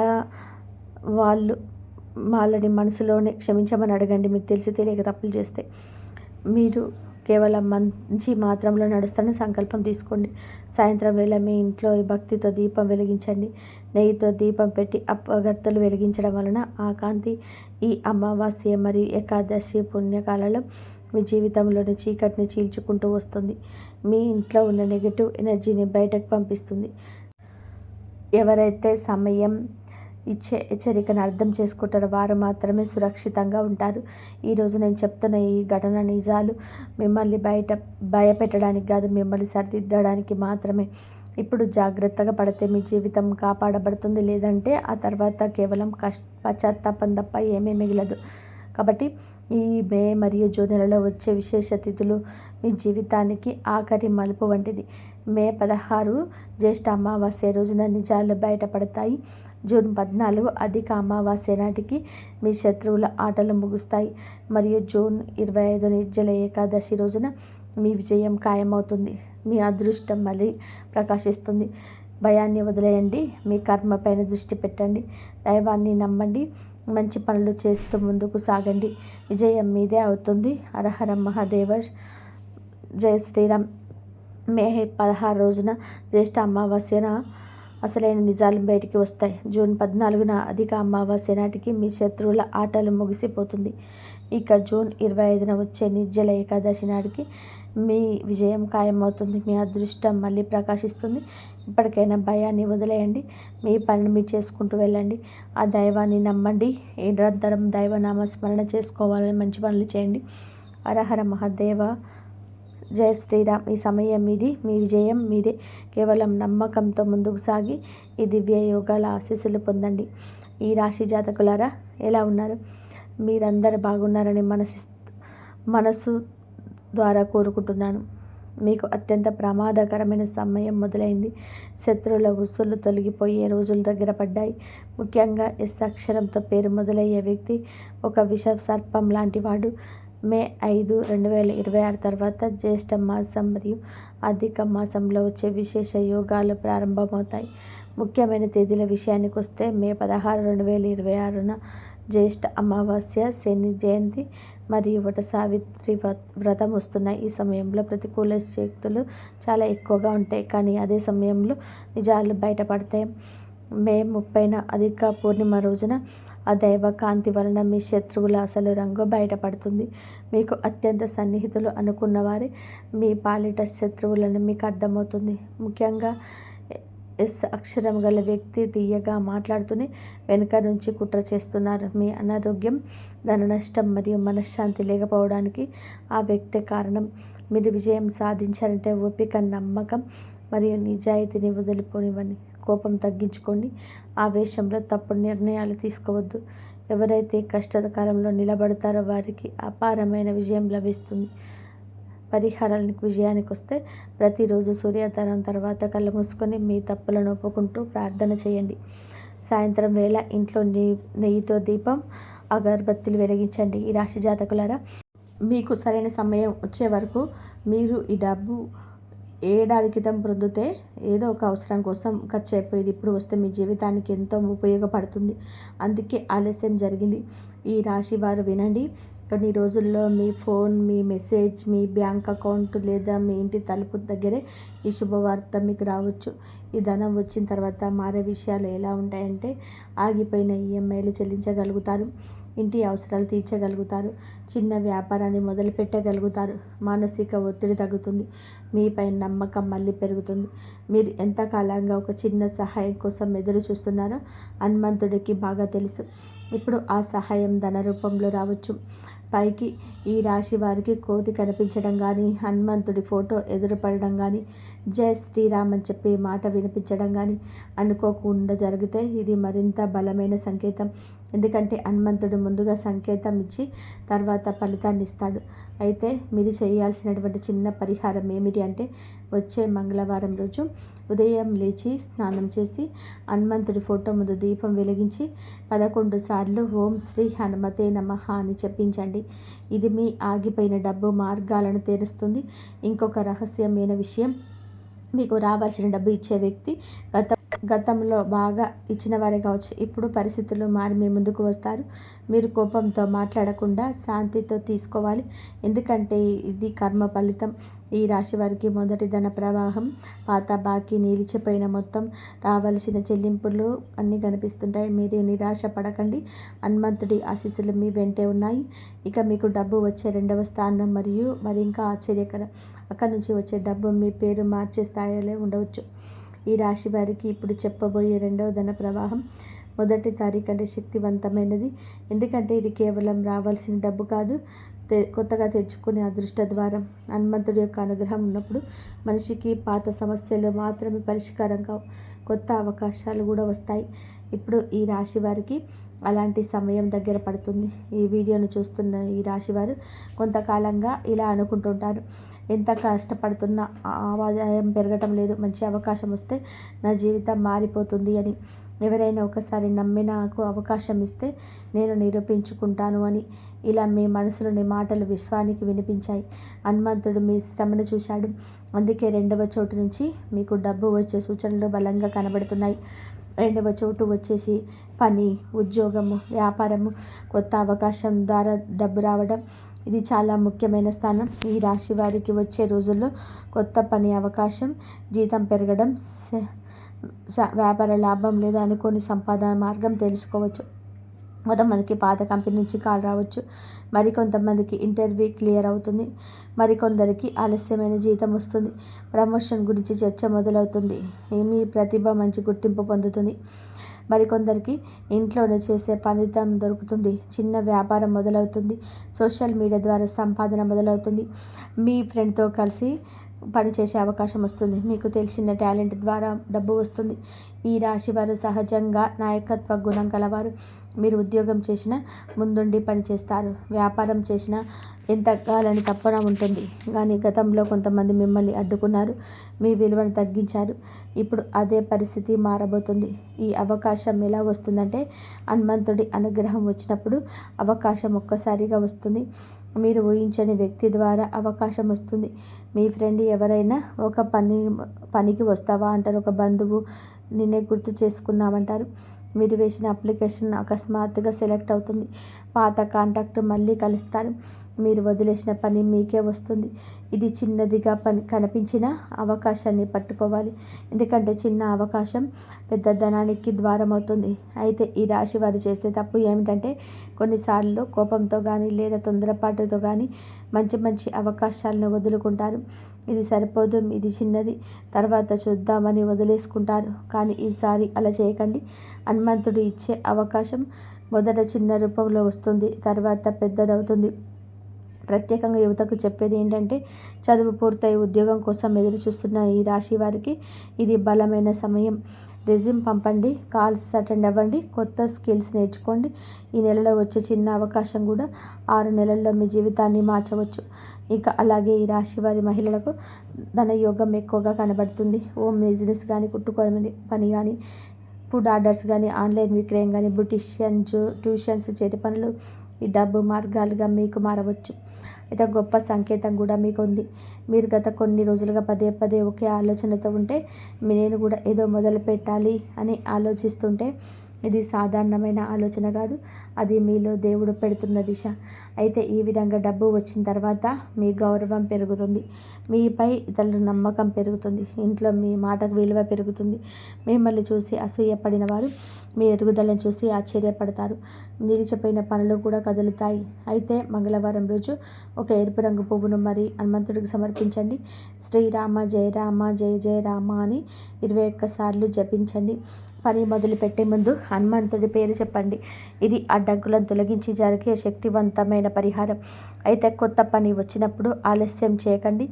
వాళ్ళని మనసులోనే క్షమించమని అడగండి. మీరు తెలిసి తెలియక తప్పులు చేస్తే. మీరు కేవలం మంచి మాత్రంలో నడుస్తానని సంకల్పం తీసుకోండి. సాయంత్రం వేళ మీ ఇంట్లో భక్తితో దీపం వెలిగించండి. నెయ్యితో దీపం పెట్టి అగరత్తులు వెలిగించడం వలన ఆ కాంతి ఈ అమావాస్య మరియు ఏకాదశి పుణ్యకాలలో మీ జీవితంలోని చీకటిని చీల్చుకుంటూ వస్తుంది. మీ ఇంట్లో ఉన్న నెగిటివ్ ఎనర్జీని బయటకు పంపిస్తుంది. ఎవరైతే సమయం ఇచ్చే హెచ్చరికను అర్థం చేసుకుంటారో వారు మాత్రమే సురక్షితంగా ఉంటారు. ఈరోజు నేను చెప్తున్న ఈ ఘటన నిజాలు మిమ్మల్ని భయపెట్టడానికి కాదు, మిమ్మల్ని సరిదిద్దడానికి మాత్రమే. ఇప్పుడు జాగ్రత్తగా పడితే మీ జీవితం కాపాడబడుతుంది. లేదంటే ఆ తర్వాత కేవలం పశ్చాత్తాపం తప్ప ఏమీ మిగలదు. కాబట్టి ఈ మే మరియు జూన్ నెలలో వచ్చే విశేష తిథులు మీ జీవితానికి ఆఖరి మలుపు వంటిది. మే 16 జ్యేష్ఠ అమావాస్య రోజున నిజాలు బయటపడతాయి. జూన్ 14 అధిక అమావాస్య నాటికి మీ శత్రువుల ఆటలు ముగుస్తాయి. మరియు జూన్ 25 నిర్జల ఏకాదశి రోజున మీ విజయం ఖాయమవుతుంది. మీ అదృష్టం మళ్ళీ ప్రకాశిస్తుంది. భయాన్ని వదిలేయండి. మీ కర్మపైన దృష్టి పెట్టండి. దైవాన్ని నమ్మండి. మంచి పనులు చేస్తూ ముందుకు సాగండి. విజయం మీదే అవుతుంది. హరహర మహాదేవ. జై శ్రీరామ్. మే 16 రోజున జ్యేష్ఠ అమావాస్యన అసలైన నిజాలు బయటికి వస్తాయి. జూన్ 14న అధిక అమావాస్య నాటికి మీ శత్రువుల ఆటలు ముగిసిపోతుంది. ఇక జూన్ 25న వచ్చే నిర్జల ఏకాదశి నాటికి మీ విజయం ఖాయమవుతుంది. మీ అదృష్టం మళ్ళీ ప్రకాశిస్తుంది. ఇప్పటికైనా భయాన్ని వదిలేయండి. మీ పనిని మీరు చేసుకుంటూ వెళ్ళండి. ఆ దైవాన్ని నమ్మండి. నిరంతరం దైవనామ స్మరణ చేసుకోవాలని మంచి పనులు చేయండి. హరహర మహాదేవ. జై శ్రీరామ్. ఈ సమయం మీది. మీ విజయం మీదే. కేవలం నమ్మకంతో ముందుకు సాగి ఈ దివ్య యోగాల ఆశీస్సులు పొందండి. ఈ రాశి జాతకులారా ఎలా ఉన్నారు? మీరందరూ బాగున్నారని మనసు ద్వారా కోరుకుంటున్నాను. మీకు అత్యంత ప్రమాదకరమైన సమయం మొదలైంది. శత్రువుల ఉసులు తొలగిపోయే రోజులు దగ్గర పడ్డాయి. ముఖ్యంగా ఎస్ అక్షరంతో పేరు మొదలయ్యే వ్యక్తి ఒక విష సర్పం లాంటి వాడు. మే 5, 2026 తర్వాత జ్యేష్ఠ మాసం మరియు అధిక మాసంలో వచ్చే విశేష యోగాలు ప్రారంభమవుతాయి. ముఖ్యమైన తేదీల విషయానికి వస్తే మే 16, 2026న జ్యేష్ఠ అమావాస్య, శని జయంతి మరియు వట సావిత్రి వ్రతం వస్తున్నాయి. ఈ సమయంలో ప్రతికూల శక్తులు చాలా ఎక్కువగా ఉంటాయి, కానీ అదే సమయంలో నిజాలు బయటపడతాయి. మే 30న అధిక పూర్ణిమ రోజున ఆ దైవ కాంతి వలన మీ శత్రువుల అసలు రంగు బయటపడుతుంది. మీకు అత్యంత సన్నిహితులు అనుకున్న వారే మీ పాలిట శత్రువులను మీకు అర్థమవుతుంది. ముఖ్యంగా ఎస్ అక్షరం గల వ్యక్తి తీయగా మాట్లాడుతూనే వెనుక నుంచి కుట్ర చేస్తున్నారు. మీ అనారోగ్యం, ధన నష్టం మరియు మనశ్శాంతి లేకపోవడానికి ఆ వ్యక్తే కారణం. మీరు విజయం సాధించాలంటే ఓపిక, నమ్మకం మరియు నిజాయితీని వదిలిపోనివ్వండి. కోపం తగ్గించుకోండి. ఆవేశంలో తప్పుడు నిర్ణయాలు తీసుకోవద్దు. ఎవరైతే కష్టకాలంలో నిలబడతారో వారికి అపారమైన విజయం లభిస్తుంది. పరిహారానికి విజయానికి వస్తే ప్రతిరోజు సూర్యోదయం తర్వాత కళ్ళు మూసుకొని మీ తప్పులను ఒప్పుకుంటూ ప్రార్థన చేయండి. సాయంత్రం వేళ ఇంట్లో నెయ్యితో దీపం, అగరబత్తులు వెలిగించండి. ఈ రాశి జాతకులారా, మీకు సరైన సమయం వచ్చే వరకు మీరు ఈ డబ్బు ఏడాది క్రితం పొందితే ఏదో ఒక అవసరం కోసం ఖర్చు అయిపోయేది. ఇప్పుడు వస్తే మీ జీవితానికి ఎంతో ఉపయోగపడుతుంది. అందుకే ఆలస్యం జరిగింది. ఈ రాశి వారు వినండి. కొన్ని రోజుల్లో మీ ఫోన్, మీ మెసేజ్, మీ బ్యాంక్ అకౌంట్ లేదా మీ ఇంటి తలుపు దగ్గరే ఈ శుభవార్త మీకు రావచ్చు. ఈ ధనం వచ్చిన తర్వాత మారే విషయాలు ఎలా ఉంటాయంటే, ఆగిపోయిన ఈఎంఐలు చెల్లించగలుగుతారు, ఇంటి అవసరాలు తీర్చగలుగుతారు, చిన్న వ్యాపారాన్ని మొదలు పెట్టగలుగుతారు, మానసిక ఒత్తిడి తగ్గుతుంది, మీపై నమ్మకం మళ్ళీ పెరుగుతుంది. మీరు ఎంతకాలంగా ఒక చిన్న సహాయం కోసం ఎదురు చూస్తున్నారో హనుమంతుడికి బాగా తెలుసు. ఇప్పుడు ఆ సహాయం ధన రూపంలో రావచ్చు. పైకి ఈ రాశి వారికి కోతి కనిపించడం కానీ, హనుమంతుడి ఫోటో ఎదురుపడడం కానీ, జై శ్రీరామ్ అని చెప్పి మాట వినిపించడం కానీ అనుకోకుండా జరిగితే ఇది మరింత బలమైన సంకేతం. ఎందుకంటే హనుమంతుడు ముందుగా సంకేతం ఇచ్చి తర్వాత ఫలితాన్ని ఇస్తాడు. అయితే మీరు చేయాల్సినటువంటి చిన్న పరిహారం ఏమిటి అంటే, వచ్చే మంగళవారం రోజు ఉదయం లేచి స్నానం చేసి హనుమంతుడి ఫోటో ముందు దీపం వెలిగించి 11 సార్లు ఓం శ్రీ హనుమతే నమః అని చెప్పించండి. ఇది మీ ఆగిపోయిన డబ్బు మార్గాలను తెరుస్తుంది. ఇంకొక రహస్యమైన విషయం, మీకు రావాల్సిన డబ్బు ఇచ్చే వ్యక్తి గతంలో బాగా ఇచ్చిన వారే కావచ్చు. ఇప్పుడు పరిస్థితులు మారి మీ ముందుకు వస్తారు. మీరు కోపంతో మాట్లాడకుండా శాంతితో తీసుకోవాలి, ఎందుకంటే ఇది కర్మ ఫలితం. ఈ రాశి వారికి మొదటి ధన ప్రవాహం, పాత బాకీ, నిలిచిపోయిన మొత్తం, రావాల్సిన చెల్లింపులు అన్నీ కనిపిస్తుంటాయి. మీరు నిరాశ పడకండి, హనుమంతుడి ఆశీస్సులు మీ వెంటే ఉన్నాయి. ఇక మీకు డబ్బు వచ్చే 2వ స్థానం మరియు మరి ఇంకా ఆశ్చర్యకరం, అక్కడి నుంచి వచ్చే డబ్బు మీ పేరు మార్చే స్థాయిలో ఉండవచ్చు. ఈ రాశి వారికి ఇప్పుడు చెప్పబోయే 2వ ధన ప్రవాహం మొదటి తారీఖు అంటే శక్తివంతమైనది, ఎందుకంటే ఇది కేవలం రావాల్సిన డబ్బు కాదు, కొత్తగా తెచ్చుకునే అదృష్ట ద్వారం. హనుమంతుడి యొక్క అనుగ్రహం ఉన్నప్పుడు మనిషికి పాత సమస్యలు మాత్రమే పరిష్కారం కావు, కొత్త అవకాశాలు కూడా వస్తాయి. ఇప్పుడు ఈ రాశి వారికి అలాంటి సమయం దగ్గర పడుతుంది. ఈ వీడియోను చూస్తున్న ఈ రాశివారు కొంతకాలంగా ఇలా అనుకుంటుంటారు, ఎంత కష్టపడుతున్నా ఆదాయం పెరగటం లేదు, మంచి అవకాశం వస్తే నా జీవితం మారిపోతుంది అని. ఎవరైనా ఒకసారి నమ్మి నాకు అవకాశం ఇస్తే నేను నిరూపించుకుంటాను అని. ఇలా మీ మనసులోని మాటలు విశ్వానికి వినిపించాయి. హనుమంతుడు మీ శ్రమను చూశాడు, అందుకే 2వ చోటు నుంచి మీకు డబ్బు వచ్చే సూచనలు బలంగా కనబడుతున్నాయి. 2వ చోటు వచ్చేసి పని, ఉద్యోగము, వ్యాపారము, కొత్త అవకాశం ద్వారా డబ్బు రావడం, ఇది చాలా ముఖ్యమైన స్థానం. ఈ రాశి వారికి వచ్చే రోజుల్లో కొత్త పని అవకాశం, జీతం పెరగడం, వ్యాపార లాభం లేదా అనుకోని సంపాదన మార్గం తెలుసుకోవచ్చు. కొంతమందికి పాత కంపెనీ నుంచి కాల్ రావచ్చు, మరికొంతమందికి ఇంటర్వ్యూ క్లియర్ అవుతుంది, మరికొందరికి ఆలస్యమైన జీతం వస్తుంది, ప్రమోషన్ గురించి చర్చ మొదలవుతుంది, మీ ప్రతిభ మంచి గుర్తింపు పొందుతుంది. మరికొందరికి ఇంట్లోనే చేసే ఫలితం దొరుకుతుంది, చిన్న వ్యాపారం మొదలవుతుంది, సోషల్ మీడియా ద్వారా సంపాదన మొదలవుతుంది, మీ ఫ్రెండ్తో కలిసి పనిచేసే అవకాశం వస్తుంది, మీకు తెలిసిన టాలెంట్ ద్వారా డబ్బు వస్తుంది. ఈ రాశి వారు సహజంగా నాయకత్వ గుణం కలవారు. మీరు ఉద్యోగం చేసినా ముందుండి పనిచేస్తారు, వ్యాపారం చేసినా ఎంతకాలని తప్పన ఉంటుంది. కానీ గతంలో కొంతమంది మిమ్మల్ని అడ్డుకున్నారు, మీ విలువను తగ్గించారు. ఇప్పుడు అదే పరిస్థితి మారబోతుంది. ఈ అవకాశం ఎలా వస్తుందంటే, హనుమంతుడి అనుగ్రహం వచ్చినప్పుడు అవకాశం ఒక్కసారిగా వస్తుంది. మీరు ఊహించని వ్యక్తి ద్వారా అవకాశం వస్తుంది. మీ ఫ్రెండ్ ఎవరైనా ఒక పనికి వస్తావా అంటారు, ఒక బంధువు నిన్నే గుర్తు చేసుకున్నామంటారు. మీరు వేసిన అప్లికేషన్ అకస్మాత్తుగా సెలెక్ట్ అవుతుంది, పాత కాంటాక్ట్ మళ్ళీ కలుస్తారు, మీరు వదిలేసిన పని మీకే వస్తుంది. ఇది చిన్నదిగా కనిపించిన అవకాశాన్ని పట్టుకోవాలి, ఎందుకంటే చిన్న అవకాశం పెద్ద ధనానికి ద్వారం అవుతుంది. అయితే ఈ రాశి వారు చేసే తప్పు ఏమిటంటే, కొన్నిసార్లు కోపంతో కానీ లేదా తొందరపాటుతో కానీ మంచి అవకాశాలను వదులుకుంటారు. ఇది సరిపోదు, ఇది చిన్నది, తర్వాత చూద్దామని వదిలేసుకుంటారు. కానీ ఈసారి అలా చేయకండి. హనుమంతుడు ఇచ్చే అవకాశం మొదట చిన్న రూపంలో వస్తుంది, తర్వాత పెద్దదవుతుంది. ప్రత్యేకంగా యువతకు చెప్పేది ఏంటంటే, చదువు పూర్తయి ఉద్యోగం కోసం ఎదురు చూస్తున్న ఈ రాశి వారికి ఇది బలమైన సమయం. రెజ్యూమ్ పంపండి, కాల్స్ అటెండ్ అవ్వండి, కొత్త స్కిల్స్ నేర్చుకోండి. ఈ నెలలో వచ్చే చిన్న అవకాశం కూడా 6 నెలల్లో మీ జీవితాన్ని మార్చవచ్చు. ఇక అలాగే ఈ రాశి వారి మహిళలకు ధనయోగం ఎక్కువగా కనబడుతుంది. హోమ్ బిజినెస్ కానీ, కుట్టుకోని పని కానీ, ఫుడ్ ఆర్డర్స్ కానీ, ఆన్లైన్ విక్రయం కానీ, బ్యూటిషియన్, ట్యూషన్స్, చేతి పనులు ఈ డబ్బు మార్గాలుగా మీకు మారవచ్చు. అయితే గొప్ప సంకేతం కూడా మీకు ఉంది. మీరు గత కొన్ని రోజులుగా పదే ఒకే ఆలోచనతో ఉంటే, నేను కూడా ఏదో మొదలు పెట్టాలి అని ఆలోచిస్తుంటే, ఇది సాధారణమైన ఆలోచన కాదు, అది మీలో దేవుడు పెడుతున్న దిశ. అయితే ఈ విధంగా డబ్బు వచ్చిన తర్వాత మీ గౌరవం పెరుగుతుంది, మీపై ఇతరుల నమ్మకం పెరుగుతుంది, ఇంట్లో మీ మాటకు విలువ పెరుగుతుంది. మిమ్మల్ని చూసి అసూయపడిన వారు మీ ఎదుగుదలను చూసి ఆశ్చర్యపడతారు. నిలిచిపోయిన పనులు కూడా కదులుతాయి. అయితే మంగళవారం రోజు ఒక ఎరుపు రంగు పువ్వును మరి హనుమంతుడికి సమర్పించండి. శ్రీరామ జయ రామ జయ జయ రామ అని 21 సార్లు జపించండి. పని మొదలుపెట్టే ముందు హనుమంతుడి పేరు చెప్పండి. ఇది అడ్డంకులను తొలగించి జరిగే శక్తివంతమైన పరిహారం. అయితే కొత్త పని వచ్చినప్పుడు ఆలస్యం చేయకండి,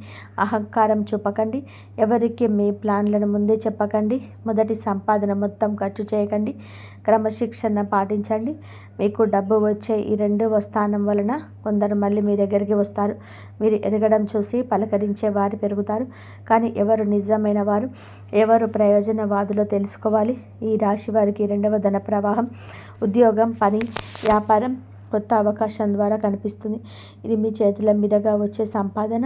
అహంకారం చూపకండి, ఎవరికి మీ ప్లాన్లను ముందే చెప్పకండి, మొదటి సంపాదన మొత్తం ఖర్చు చేయకండి, క్రమశిక్షణ పాటించండి. మీకు డబ్బు వచ్చే ఈ 2వ స్థానం వలన కొందరు మళ్ళీ మీ దగ్గరికి వస్తారు. మీరు ఎదగడం చూసి పలకరించే వారు పెరుగుతారు. కానీ ఎవరు నిజమైన వారు, ఎవరు ప్రయోజనవాదులో తెలుసుకోవాలి. ఈ రాశి వారికి 2వ ధన ప్రవాహం ఉద్యోగం, పని, వ్యాపారం కొత్త అవకాశం ద్వారా కనిపిస్తుంది. ఇది మీ చేతుల మీదుగా వచ్చే సంపాదన,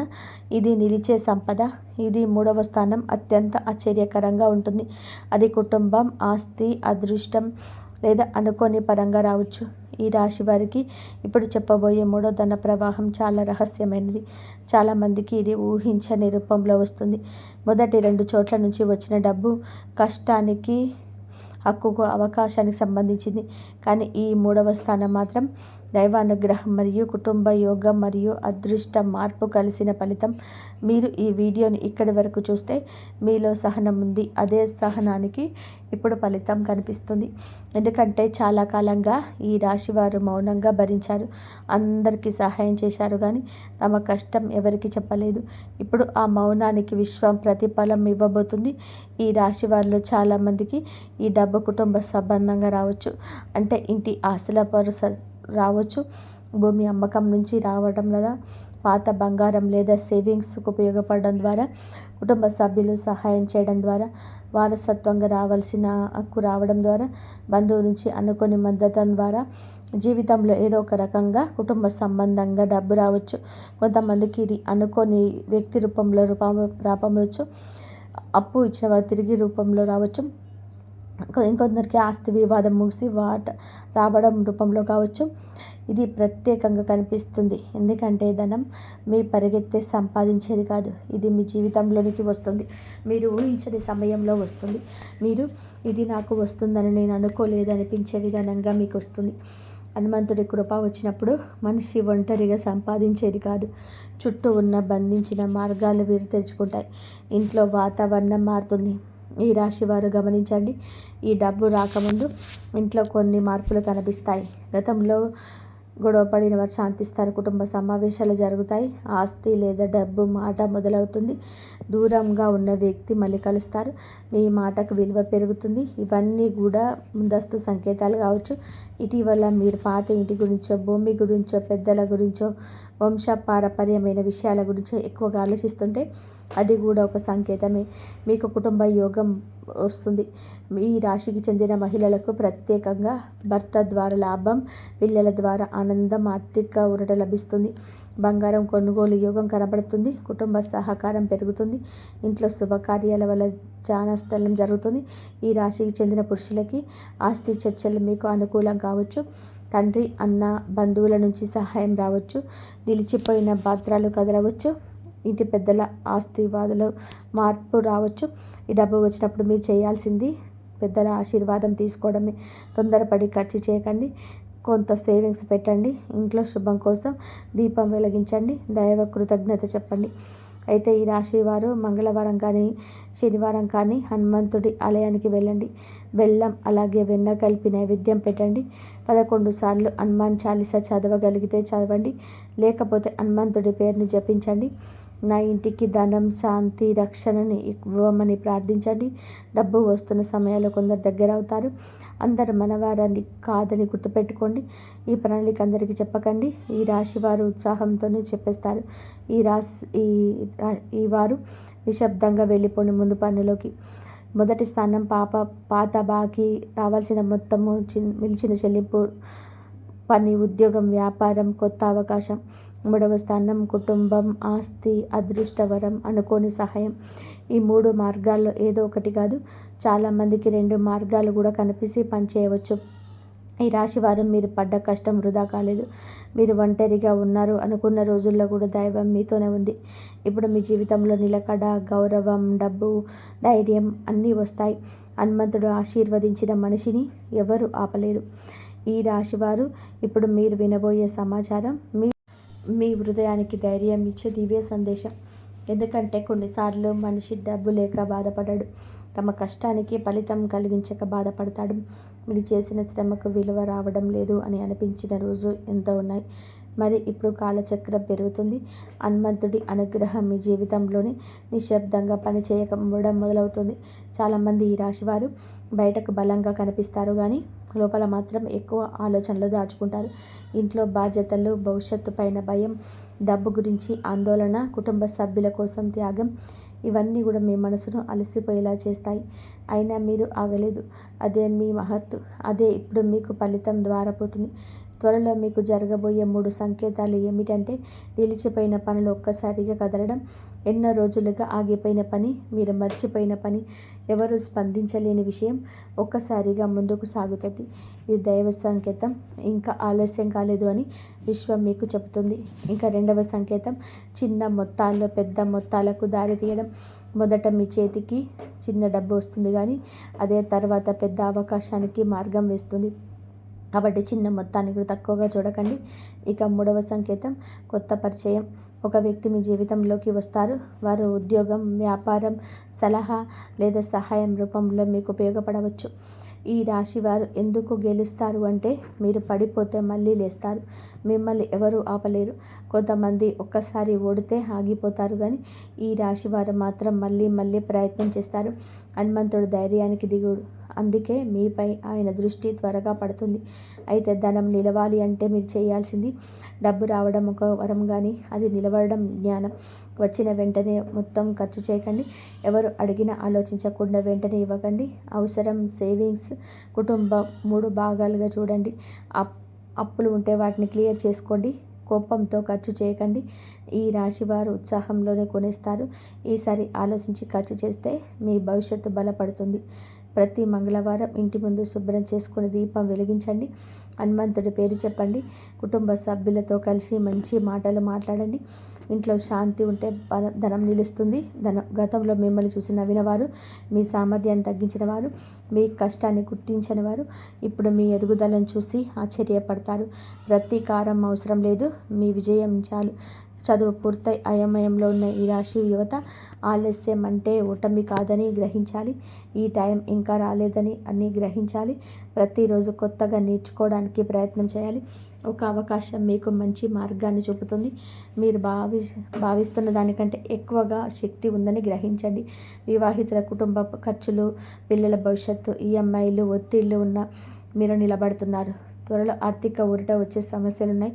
ఇది నిలిచే సంపద. ఇది 3వ స్థానం అత్యంత ఆశ్చర్యకరంగా ఉంటుంది. అది కుటుంబం, ఆస్తి, అదృష్టం లేదా అనుకోని పరంగా రావచ్చు. ఈ రాశి వారికి ఇప్పుడు చెప్పబోయే 3వ ధన ప్రవాహం చాలా రహస్యమైనది. చాలామందికి ఇది ఊహించని రూపంలో వస్తుంది. మొదటి 2 చోట్ల నుంచి వచ్చిన డబ్బు కష్టానికి, హక్కుకు, అవకాశానికి సంబంధించింది. కానీ ఈ 3వ స్థానం మాత్రం దైవానుగ్రహం మరియు కుటుంబ యోగం మరియు అదృష్ట మార్పు కలిసిన ఫలితం. మీరు ఈ వీడియోని ఇక్కడి వరకు చూస్తే మీలో సహనం ఉంది. అదే సహనానికి ఇప్పుడు ఫలితం కనిపిస్తుంది. ఎందుకంటే చాలా కాలంగా ఈ రాశి వారు మౌనంగా భరించారు. అందరికీ సహాయం చేశారు కానీ తమ కష్టం ఎవరికి చెప్పలేదు. ఇప్పుడు ఆ మౌనానికి విశ్వం ప్రతిఫలం ఇవ్వబోతుంది. ఈ రాశి వారిలో చాలామందికి ఈ డబ్బు కుటుంబ సంబంధంగా రావచ్చు. అంటే ఇంటి ఆస్తుల పరుస రావచ్చు, భూమి అమ్మకం నుంచి రావడం లేదా పాత బంగారం లేదా సేవింగ్స్కు ఉపయోగపడడం ద్వారా, కుటుంబ సభ్యులు సహాయం చేయడం ద్వారా, వారసత్వంగా రావాల్సిన హక్కు రావడం ద్వారా, బంధువు నుంచి అనుకోని మద్దతు ద్వారా, జీవితంలో ఏదో ఒక రకంగా కుటుంబ సంబంధంగా డబ్బు రావచ్చు. కొంతమందికి ఇది అనుకోని వ్యక్తి రూపంలో రావచ్చు, అప్పు ఇచ్చిన వారు తిరిగి రూపంలో రావచ్చు. ఇంకొందరికి ఆస్తి వివాదం ముగిసి రావడం రూపంలో కావచ్చు. ఇది ప్రత్యేకంగా కనిపిస్తుంది. ఎందుకంటే ధనం మీ పరిగెత్తే సంపాదించేది కాదు. ఇది మీ జీవితంలోనికి వస్తుంది. మీరు ఊహించని సమయంలో వస్తుంది. మీరు ఇది నాకు వస్తుందని నేను అనుకోలేదు అనిపించే విధానంగా మీకు వస్తుంది. హనుమంతుడి కృప వచ్చినప్పుడు మనిషి ఒంటరిగా సంపాదించేది కాదు. చుట్టూ ఉన్న బంధించిన మార్గాలు వీరు తెరుచుకుంటాయి. ఇంట్లో వాతావరణం మారుతుంది. ఈ రాశి వారు గమనించండి. ఈ డబ్బు రాకముందు ఇంట్లో కొన్ని మార్పులు కనిపిస్తాయి. గతంలో గొడవపడిన వారు శాంతిస్తారు. కుటుంబ సమావేశాలు జరుగుతాయి. ఆస్తి లేదా డబ్బు మాట మొదలవుతుంది. దూరంగా ఉన్న వ్యక్తి మళ్ళీ కలుస్తారు. మీ మాటకు విలువ పెరుగుతుంది. ఇవన్నీ కూడా ముందస్తు సంకేతాలు కావచ్చు. ఇటీవల మీరు పాత ఇంటి గురించో, భూమి గురించో, పెద్దల గురించో, వంశపారపర్యమైన విషయాల గురించో ఎక్కువగా ఆలోచిస్తుంటే అది కూడా ఒక సంకేతమే. మీకు కుటుంబ యోగం వస్తుంది. ఈ రాశికి చెందిన మహిళలకు ప్రత్యేకంగా భర్త ద్వారా లాభం, పిల్లల ద్వారా ఆనందం, ఆర్థిక ఊరట లభిస్తుంది. బంగారం కొనుగోలు యోగం కనబడుతుంది. కుటుంబ సహకారం పెరుగుతుంది. ఇంట్లో శుభకార్యాల వల్ల జానస్థలం జరుగుతుంది. ఈ రాశికి చెందిన పురుషులకి ఆస్తి చర్చలు మీకు అనుకూలం కావచ్చు. తండ్రి, అన్న, బంధువుల నుంచి సహాయం రావచ్చు. నిలిచిపోయిన పాత్రలు కదలవచ్చు. ఇంటి పెద్దల ఆస్తివాదులో మార్పు రావచ్చు. ఈ డబ్బు వచ్చినప్పుడు మీరు చేయాల్సింది పెద్దల ఆశీర్వాదం తీసుకోవడమే. తొందరపడి ఖర్చు చేయకండి. కొంత సేవింగ్స్ పెట్టండి. ఇంట్లో శుభం కోసం దీపం వెలిగించండి. దైవ కృతజ్ఞత చెప్పండి. అయితే ఈ రాశి వారు మంగళవారం కానీ, శనివారం కానీ హనుమంతుడి ఆలయానికి వెళ్ళండి. బెల్లం అలాగే వెన్న కలిపి నైవేద్యం పెట్టండి. 11 సార్లు హనుమాన్ చాలీసా చదవగలిగితే చదవండి. లేకపోతే హనుమంతుడి పేరుని జపించండి. నా ఇంటికి ధనం, శాంతి, రక్షణని ఇవ్వమని ప్రార్థించండి. డబ్బు వస్తున్న సమయాల్లో కొందరు దగ్గర అవుతారు. అందరు మనవారని కాదని గుర్తుపెట్టుకోండి. ఈ ప్రణాళిక అందరికీ చెప్పకండి. ఈ రాశి వారు ఉత్సాహంతోనే చెప్పేస్తారు. ఈ వారు నిశ్శబ్దంగా వెళ్ళిపోండి ముందు పనులోకి. మొదటి స్థానం పాత బాకీ, రావాల్సిన మొత్తము, మిలిచిన చెల్లింపు, పని, ఉద్యోగం, వ్యాపారం, కొత్త అవకాశం. 3వ స్థానం కుటుంబం, ఆస్తి, అదృష్టవరం, అనుకోని సహాయం. ఈ 3 మార్గాల్లో ఏదో ఒకటి కాదు, చాలామందికి 2 మార్గాలు కూడా కనిపిసి పనిచేయవచ్చు. ఈ రాశి వారు మీరు పడ్డ కష్టం వృధా కాలేదు. మీరు ఒంటరిగా ఉన్నారు అనుకున్న రోజుల్లో కూడా దైవం మీతోనే ఉంది. ఇప్పుడు మీ జీవితంలో నిలకడ, గౌరవం, డబ్బు, ధైర్యం అన్నీ వస్తాయి. హనుమంతుడు ఆశీర్వదించిన మనిషిని ఎవరు ఆపలేరు. ఈ రాశివారు ఇప్పుడు మీరు వినబోయే సమాచారం మీ హృదయానికి ధైర్యం ఇచ్చే దివ్య సందేశం. ఎందుకంటే కొన్నిసార్లు మనిషి డబ్బు లేక బాధపడ్డాడు, తమ కష్టానికి ఫలితం కలిగించక బాధపడతాడు. మీరు చేసిన శ్రమకు విలువ రావడం లేదు అని అనిపించిన రోజు ఎంతో ఉన్నాయి. మరి ఇప్పుడు కాలచక్రం పెరుగుతుంది. హనుమంతుడి అనుగ్రహం మీ జీవితంలోని నిశ్శబ్దంగా పనిచేయకపోవడం మొదలవుతుంది. చాలామంది ఈ రాశివారు బయటకు బలంగా కనిపిస్తారు కానీ లోపల మాత్రం ఎక్కువ ఆలోచనలు దాచుకుంటారు. ఇంట్లో బాధ్యతలు, భవిష్యత్తు పైన భయం, డబ్బు గురించి ఆందోళన, కుటుంబ సభ్యుల కోసం త్యాగం, ఇవన్నీ కూడా మీ మనసును అలసిపోయేలా చేస్తాయి. అయినా మీరు ఆగలేదు. అదే మీ మహత్తు. అదే ఇప్పుడు మీకు ఫలితం ద్వారపోతుంది. త్వరలో మీకు జరగబోయే 3 సంకేతాలు ఏమిటంటే, నిలిచిపోయిన పనులు ఒక్కసారిగా కదలడం, ఎన్నో రోజులుగా ఆగిపోయిన పని, మీరు మర్చిపోయిన పని, ఎవరు స్పందించలేని విషయం ఒక్కసారిగా ముందుకు సాగుతుంది. ఇది దైవ సంకేతం. ఇంకా ఆలస్యం కాలేదు అని విశ్వం మీకు చెబుతుంది. ఇంకా రెండవ సంకేతం, చిన్న మొత్తాల్లో పెద్ద మొత్తాలకు దారి తీయడం. మొదట మీ చేతికి చిన్న డబ్బు వస్తుంది కానీ అదే తర్వాత పెద్ద అవకాశానికి మార్గం వేస్తుంది. కాబట్టి చిన్న మొత్తాన్ని కూడా తక్కువగా చూడకండి. ఇక మూడవ సంకేతం, కొత్త పరిచయం. ఒక వ్యక్తి మీ జీవితంలోకి వస్తారు. వారు ఉద్యోగం, వ్యాపారం, సలహా లేదా సహాయం రూపంలో మీకు ఉపయోగపడవచ్చు. ఈ రాశి వారు ఎందుకు గెలుస్తారు అంటే, మీరు పడిపోతే మళ్ళీ లేస్తారు. మిమ్మల్ని ఎవరూ ఆపలేరు. కొంతమంది ఒక్కసారి ఓడితే ఆగిపోతారు కానీ ఈ రాశి వారు మాత్రం మళ్ళీ మళ్ళీ ప్రయత్నం చేస్తారు. హనుమంతుడు ధైర్యానికి దిగుడు. అందుకే మీపై ఆయన దృష్టి త్వరగా పడుతుంది. అయితే ధనం నిలవాలి అంటే మీరు చేయాల్సింది, డబ్బు రావడం ఒక వరం కానీ అది నిలబడడం జ్ఞానం. వచ్చిన వెంటనే మొత్తం ఖర్చు చేయకండి. ఎవరు అడిగినా ఆలోచించకుండా వెంటనే ఇవ్వకండి. అవసరం, సేవింగ్స్, కుటుంబం 3 భాగాలుగా చూడండి. అప్పులు ఉంటే వాటిని క్లియర్ చేసుకోండి. కోపంతో ఖర్చు చేయకండి. ఈ రాశివారు ఉత్సాహంలోనే కొనేస్తారు. ఈసారి ఆలోచించి ఖర్చు చేస్తే మీ భవిష్యత్తు బలపడుతుంది. ప్రతి మంగళవారం ఇంటి ముందు శుభ్రం చేసుకుని దీపం వెలిగించండి. హనుమంతుడి పేరు చెప్పండి. కుటుంబ సభ్యులతో కలిసి మంచి మాటలు మాట్లాడండి. ఇంట్లో శాంతి ఉంటే ధనం నిలుస్తుంది. గతంలో మిమ్మల్ని చూసి నవ్వినవారు, మీ సామర్థ్యాన్ని తగ్గించిన వారు, మీ కష్టాన్ని గుర్తించని వారు ఇప్పుడు మీ ఎదుగుదలను చూసి ఆశ్చర్యపడతారు. ప్రతీకారం అవసరం లేదు. మీ విజయం చాలు. చదువు పూర్తయి అయోమయంలో ఉన్న ఈ రాశి యువత, ఆలస్యం అంటే ఓటమి కాదని గ్రహించాలి. ఈ టైం ఇంకా రాలేదని అన్నీ గ్రహించాలి. ప్రతిరోజు కొత్తగా నేర్చుకోవడానికి ప్రయత్నం చేయాలి. ఒక అవకాశం మీకు మంచి మార్గాన్ని చూపుతుంది. మీరు భావిస్తున్న దానికంటే ఎక్కువగా శక్తి ఉందని గ్రహించండి. వివాహితుల కుటుంబ ఖర్చులు, పిల్లల భవిష్యత్తు, ఈఎంఐలు, ఒత్తిళ్లు ఉన్న మీరు నిలబడుతున్నారు. త్వరలో ఆర్థిక ఊరట వచ్చే సమస్యలున్నాయి.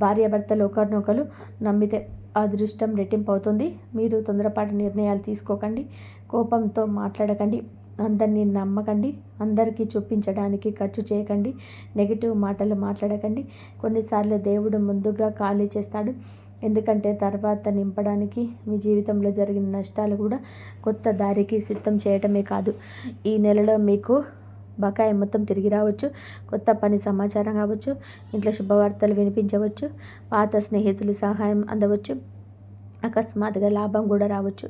భార్యాభర్తలు ఒకరినొకరు నమ్మితే అదృష్టం రెట్టింపు అవుతుంది. మీరు తొందరపాటు నిర్ణయాలు తీసుకోకండి. కోపంతో మాట్లాడకండి. అందరినీ నమ్మకండి. అందరికీ చూపించడానికి ఖర్చు చేయకండి. నెగిటివ్ మాటలు మాట్లాడకండి. కొన్నిసార్లు దేవుడు ముందుగా ఖాళీ చేస్తాడు. ఎందుకంటే తర్వాత నింపడానికి. మీ జీవితంలో జరిగిన నష్టాలు కూడా కొత్త దారికి సిద్ధం చేయటమే కాదు. ఈ నెలలో మీకు బకాయి మొత్తం తిరిగి రావచ్చు. కొత్త పని సమాచారం కావచ్చు. ఇంట్లో శుభవార్తలు వినిపించవచ్చు. పాత స్నేహితుల సహాయం అందవచ్చు. అకస్మాత్తుగా లాభం కూడా రావచ్చు.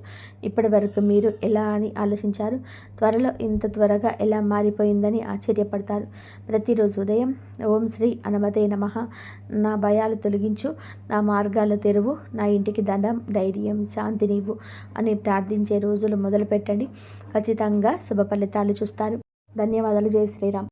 ఇప్పటి వరకు మీరు ఎలా అని ఆలోచించారు. త్వరలో ఇంత త్వరగా ఎలా మారిపోయిందని ఆశ్చర్యపడతారు. ప్రతిరోజు ఉదయం ఓం శ్రీ హనుమతే నమః, నా భయాలు తొలగించు, నా మార్గాలు తెరువు, నా ఇంటికి ధనం, ధైర్యం, శాంతినివ్వు అని ప్రార్థించే రోజులు మొదలుపెట్టండి. ఖచ్చితంగా శుభ ఫలితాలు చూస్తారు. ధన్యవాదాలు. జై శ్రీరామ్.